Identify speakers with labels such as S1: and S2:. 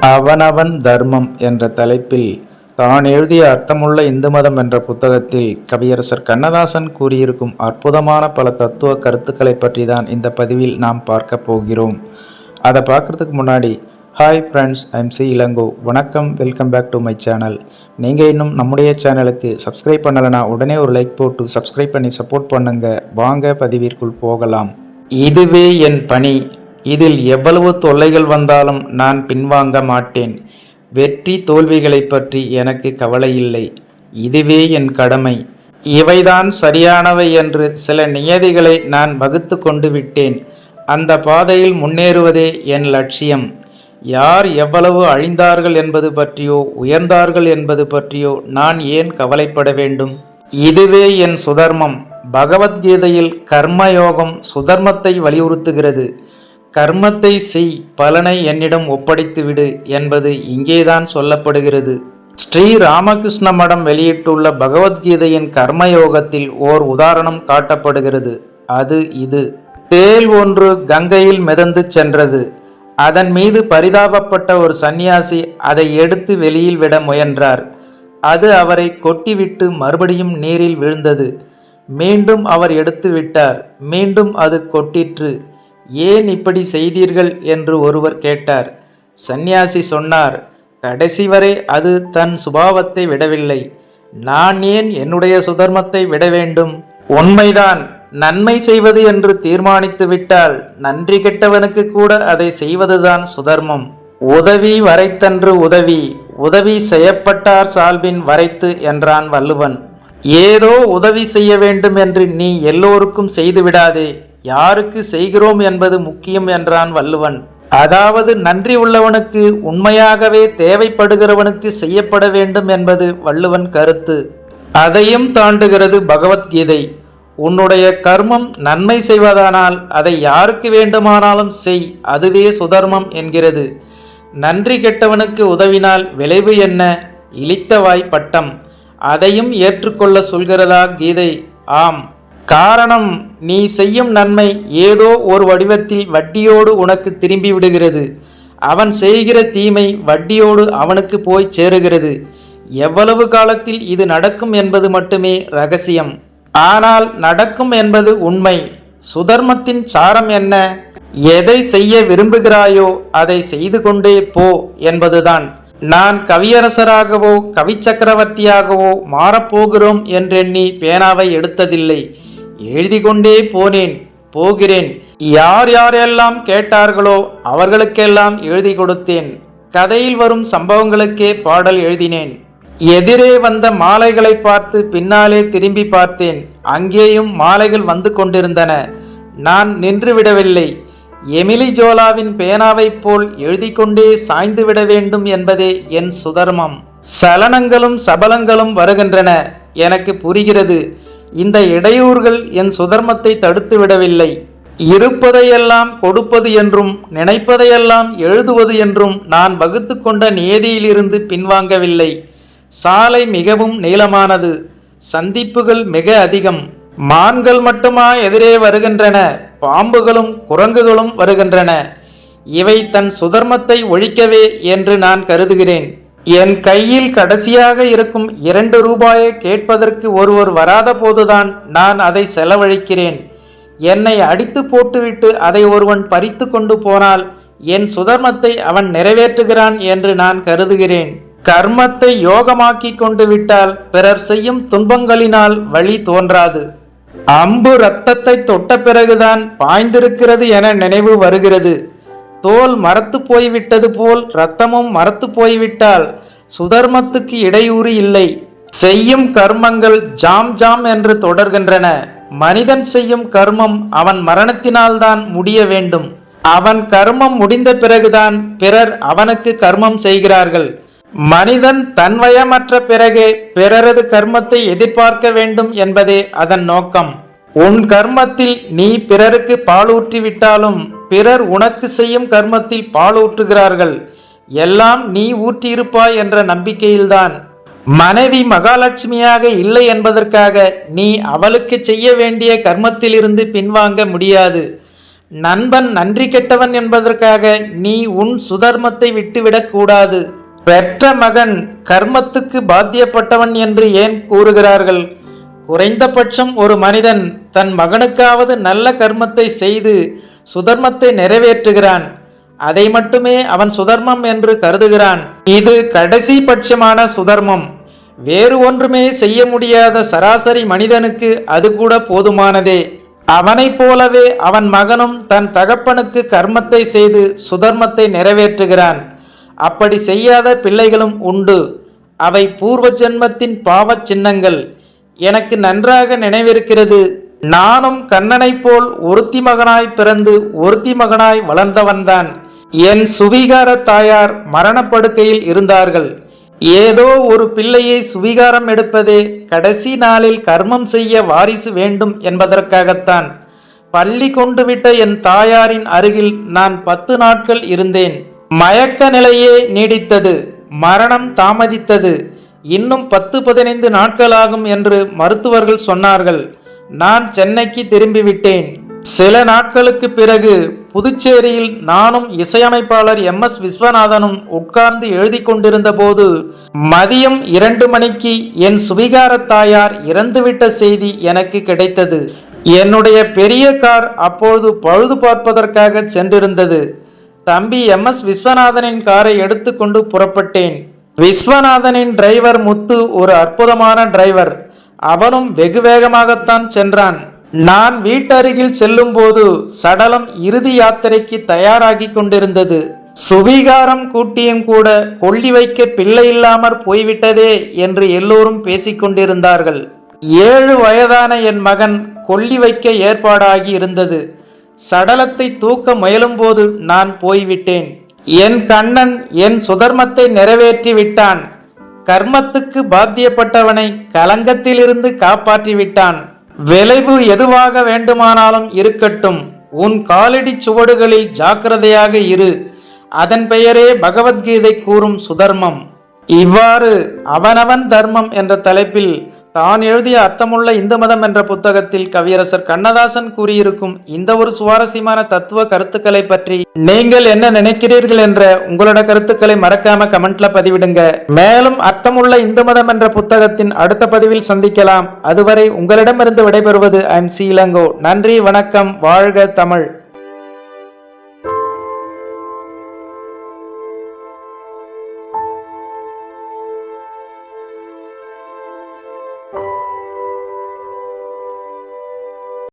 S1: அவனவன் தர்மம் என்ற தலைப்பில் தான் எழுதிய அர்த்தமுள்ள இந்து மதம் என்ற புத்தகத்தில் கவியரசர் கண்ணதாசன் கூறியிருக்கும் அற்புதமான பல தத்துவ கருத்துக்களை பற்றி தான் இந்த பதிவில் நாம் பார்க்க போகிறோம். அதை பார்க்குறதுக்கு முன்னாடி hi friends, I'm C Ilango. வணக்கம், welcome back to my channel. நீங்கள் இன்னும் நம்முடைய சேனலுக்கு சப்ஸ்கிரைப் பண்ணலைன்னா உடனே ஒரு லைக் போட்டு சப்ஸ்கிரைப் பண்ணி சப்போர்ட் பண்ணுங்க. வாங்க பதிவிற்குள் போகலாம். இதுவே என் பணி. இதில் எவ்வளவு தொல்லைகள் வந்தாலும் நான் பின்வாங்க மாட்டேன். வெற்றி தோல்விகளை பற்றி எனக்கு கவலை இல்லை. இதுவே என் கடமை. இவைதான் சரியானவை என்று சில நியதிகளை நான் வகுத்து கொண்டு விட்டேன். அந்த பாதையில் முன்னேறுவதே என் லட்சியம். யார் எவ்வளவு அழிந்தார்கள் என்பது பற்றியோ உயர்ந்தார்கள் என்பது பற்றியோ நான் ஏன் கவலைப்பட வேண்டும்? இதுவே என் சுதர்மம். பகவத்கீதையில் கர்மயோகம் சுதர்மத்தை வலியுறுத்துகிறது. கர்மத்தை செய், பலனை என்னிடம் ஒப்படைத்து விடு என்பது இங்கேதான் சொல்லப்படுகிறது. ஸ்ரீ ராமகிருஷ்ண மடம் வெளியிட்டுள்ள பகவத்கீதையின் கர்மயோகத்தில் ஓர் உதாரணம் காட்டப்படுகிறது. அது இது. தேள் ஒன்று கங்கையில் மிதந்து சென்றது. அதன் மீது பரிதாபப்பட்ட ஒரு சந்நியாசி அதை எடுத்து வெளியில் விட முயன்றார். அது அவரை கொட்டிவிட்டு மறுபடியும் நீரில் விழுந்தது. மீண்டும் அவர் எடுத்து விட்டார். மீண்டும் அது கொட்டிற்று. ஏன் இப்படி செய்தீர்கள் என்று ஒருவர் கேட்டார். சந்நியாசி சொன்னார், கடைசி வரை அது தன் சுபாவத்தை விடவில்லை. நான் ஏன் என்னுடைய சுதர்மத்தை விட வேண்டும்? உண்மைதான். நன்மை செய்வது என்று தீர்மானித்து விட்டால் நன்றி கெட்டவனுக்கு கூட அதை செய்வதுதான் சுதர்மம். உதவி வரைத்தன்று உதவி, உதவி செய்யப்பட்டார் சால்பின் வரைத்து என்றான் வள்ளுவன். ஏதோ உதவி செய்ய வேண்டும் என்று நீ எல்லோருக்கும் செய்து விடாதே. யாருக்கு செய்கிறோம் என்பது முக்கியம் என்றான் வள்ளுவன். அதாவது நன்றி உள்ளவனுக்கு, உண்மையாகவே தேவைப்படுகிறவனுக்கு செய்யப்பட வேண்டும் என்பது வள்ளுவன் கருத்து. அதையும் தாண்டுகிறது பகவத்கீதை. உன்னுடைய கர்மம் நன்மை செய்வதானால் அதை யாருக்கு வேண்டுமானாலும் செய், அதுவே சுதர்மம் என்கிறது. நன்றி கெட்டவனுக்கு உதவினால் விளைவு என்ன? இளித்தவாய் பட்டம். அதையும் ஏற்றுக்கொள்ள சொல்கிறதா கீதை? ஆம். காரணம், நீ செய்யும் நன்மை ஏதோ ஒரு வடிவத்தில் வட்டியோடு உனக்கு திரும்பி விடுகிறது. அவன் செய்கிற தீமை வட்டியோடு அவனுக்கு போய் சேருகிறது. எவ்வளவு காலத்தில் இது நடக்கும் என்பது மட்டுமே ரகசியம். ஆனால் நடக்கும் என்பது உண்மை. சுதர்மத்தின் சாரம் என்ன? எதை செய்ய விரும்புகிறாயோ அதை செய்து கொண்டே போ என்பதுதான். நான் கவியரசராகவோ கவி சக்கரவர்த்தியாகவோ மாறப்போகிறோம் என்றெண்ணி பேனாவை எடுத்ததில்லை. எழுதி கொண்டே போகிறேன். யார் யாரெல்லாம் கேட்டார்களோ அவர்களுக்கெல்லாம் எழுதி கொடுத்தேன். கதையில் வரும் சம்பவங்களுக்கே பாடல் எழுதினேன். எதிரே வந்த மாலைகளை பார்த்து பின்னாலே திரும்பி பார்த்தேன். அங்கேயும் மாலைகள் வந்து கொண்டிருந்தன. நான் நின்று விடவில்லை. எமிலி ஜோலாவின் பேனாவைப் போல் எழுதி கொண்டே சாய்ந்து விட வேண்டும் என்பதே என் சுதர்மம். சலனங்களும் சபலங்களும் வருகின்றன. எனக்கு புரிகிறது. இந்த இடையூறுகள் என் சுதர்மத்தை தடுத்து விடவில்லை. இருப்பதையெல்லாம் கொடுப்பது என்றும் நினைப்பதையெல்லாம் எழுதுவது என்றும் நான் வகுத்து கொண்ட நியதியிலிருந்து பின்வாங்கவில்லை. சாலை மிகவும் நீளமானது. சந்திப்புகள் மிக அதிகம். மான்கள் மட்டுமா எதிரே வருகின்றன? பாம்புகளும் குரங்குகளும் வருகின்றன. இவை தன் சுதர்மத்தை ஒழிக்கவே என்று நான் கருதுகிறேன். என் கையில் கடைசியாக இருக்கும் 2 ரூபாயை கேட்பதற்கு ஒருவர் வராத போதுதான் நான் அதை செலவழிக்கிறேன். என்னை அடித்து போட்டுவிட்டு அதை ஒருவன் பறித்து கொண்டு போனால் என் சுதர்மத்தை அவன் நிறைவேற்றுகிறான் என்று நான் கருதுகிறேன். கர்மத்தை யோகமாக்கி கொண்டு விட்டால் பிறர் செய்யும் துன்பங்களினால் வழி தோன்றாது. அம்பு இரத்தத்தை தொட்ட பிறகுதான் பாய்ந்திருக்கிறது என நினைவு வருகிறது. தோல் மரத்து போய்விட்டது போல் இரத்தமும் மரத்து போய்விட்டால் சுதர்மத்துக்கு இடையூறு இல்லை. செய்யும் கர்மங்கள் ஜாம் என்று தொடர்கின்றன. மனிதன் செய்யும் கர்மம் அவன் மரணத்தினால்தான் முடிய வேண்டும். அவன் கர்மம் முடிந்த பிறகுதான் பிறர் அவனுக்கு கர்மம் செய்கிறார்கள். மனிதன் தன்வயமற்ற பிறகே பிறரது கர்மத்தை எதிர்பார்க்க வேண்டும் என்பதே அதன் நோக்கம். உன் கர்மத்தில் நீ பிறருக்கு பாலூற்றி விட்டாலும் பிறர் உனக்கு செய்யும் கர்மத்தில் பாலூற்றுகிறார்கள். எல்லாம் நீ ஊற்றியிருப்பாய் என்ற நம்பிக்கையில்தான். மனைவி மகாலட்சுமியாக இல்லை என்பதற்காக நீ அவளுக்கு செய்ய வேண்டிய கர்மத்திலிருந்து பின்வாங்க முடியாது. நண்பன் நன்றி கெட்டவன் என்பதற்காக நீ உன் சுதர்மத்தை விட்டுவிடக்கூடாது. பெற்ற மகன் கர்மத்துக்கு பாத்தியப்பட்டவன் என்று ஏன் கூறுகிறார்கள்? குறைந்தபட்சம் ஒரு மனிதன் தன் மகனுக்காவது நல்ல கர்மத்தை செய்து சுதர்மத்தை நிறைவேற்றுகிறான். அதை மட்டுமே அவன் சுதர்மம் என்று கருதுகிறான். இது கடைசி பட்சமான சுதர்மம். வேறு ஒன்றுமே செய்ய முடியாத சராசரி மனிதனுக்கு அது கூட போதுமானதே. அவனைப் போலவே அவன் மகனும் தன் தகப்பனுக்கு கர்மத்தை செய்து சுதர்மத்தை நிறைவேற்றுகிறான். அப்படி செய்யாத பிள்ளைகளும் உண்டு. அவை பூர்வ ஜென்மத்தின் பாவச் சின்னங்கள். எனக்கு நன்றாக நினைவிருக்கிறது. நானும் கண்ணனைப் போல் ஒருத்தி மகனாய் பிறந்து ஒருத்தி மகனாய் வளர்ந்தவன்தான். என் சுவீகார தாயார் மரணப்படுக்கையில் இருந்தார்கள். ஏதோ ஒரு பிள்ளையை சுவீகாரம் எடுப்பதே கடைசி நாளில் கர்மம் செய்ய வாரிசு வேண்டும் என்பதற்காகத்தான். பள்ளி கொண்டு விட்ட என் தாயாரின் அருகில் நான் 10 நாட்கள் இருந்தேன். மயக்க நிலையே நீடித்தது. மரணம் தாமதித்தது. இன்னும் 10-15 நாட்களாகும் என்று மருத்துவர்கள் சொன்னார்கள். நான் சென்னைக்கு திரும்பிவிட்டேன். சில நாட்களுக்கு பிறகு புதுச்சேரியில் நானும் இசையமைப்பாளர் MS விஸ்வநாதனும் உட்கார்ந்து எழுதி கொண்டிருந்த போது மதியம் 2 மணிக்கு என் சுவீகார தாயார் இறந்துவிட்ட செய்தி எனக்கு கிடைத்தது. என்னுடைய பெரிய கார் அப்பொழுது பழுது பார்ப்பதற்காக சென்றிருந்தது. தம்பி MS விஸ்வநாதனின் காரை எடுத்துக்கொண்டு புறப்பட்டேன். விஸ்வநாதனின் டிரைவர் முத்து ஒரு அற்புதமான டிரைவர். அவனும் வெகு வேகமாகத்தான் சென்றான். நான் வீட்டருகில் செல்லும் போது சடலம் இறுதி யாத்திரைக்கு தயாராகி கொண்டிருந்தது. சுவீகாரம் கூட்டியும் கூட கொள்ளி வைக்க பிள்ளை இல்லாமற் போய்விட்டதே என்று எல்லோரும் பேசிக்கொண்டிருந்தார்கள். 7 வயதான என் மகன் கொள்ளி வைக்க ஏற்பாடாகி இருந்தது. சடலத்தை தூக்க முயலும்போது நான் போய்விட்டேன். என் கண்ணன் என் சுதர்மத்தை நிறைவேற்றி விட்டான். கர்மத்துக்கு பாத்தியப்பட்டவனை கலங்கத்திலிருந்து காப்பாற்றி விட்டான். விளைவு எதுவாக வேண்டுமானாலும் இருக்கட்டும், உன் காலடி சுவடுகளில் ஜாக்கிரதையாக இரு. அதன் பெயரே பகவத்கீதை கூறும் சுதர்மம். இவ்வாறு அவனவன் தர்மம் என்ற தலைப்பில் தான் எழுதிய அர்த்தமுள்ள இந்து மதம் என்ற புத்தகத்தில் கவியரசர் கண்ணதாசன் கூறியிருக்கும் இந்த ஒரு சுவாரஸ்யமான தத்துவ கருத்துக்களை பற்றி நீங்கள் என்ன நினைக்கிறீர்கள் என்ற உங்களோட கருத்துக்களை மறக்காம கமெண்ட்ல பதிவிடுங்க. மேலும் அர்த்தமுள்ள இந்து மதம் என்ற புத்தகத்தின் அடுத்த பதிவில் சந்திக்கலாம். அதுவரை உங்களிடமிருந்து விடைபெறுவது ஐம் சி இளங்கோ. நன்றி, வணக்கம், வாழ்க தமிழ்.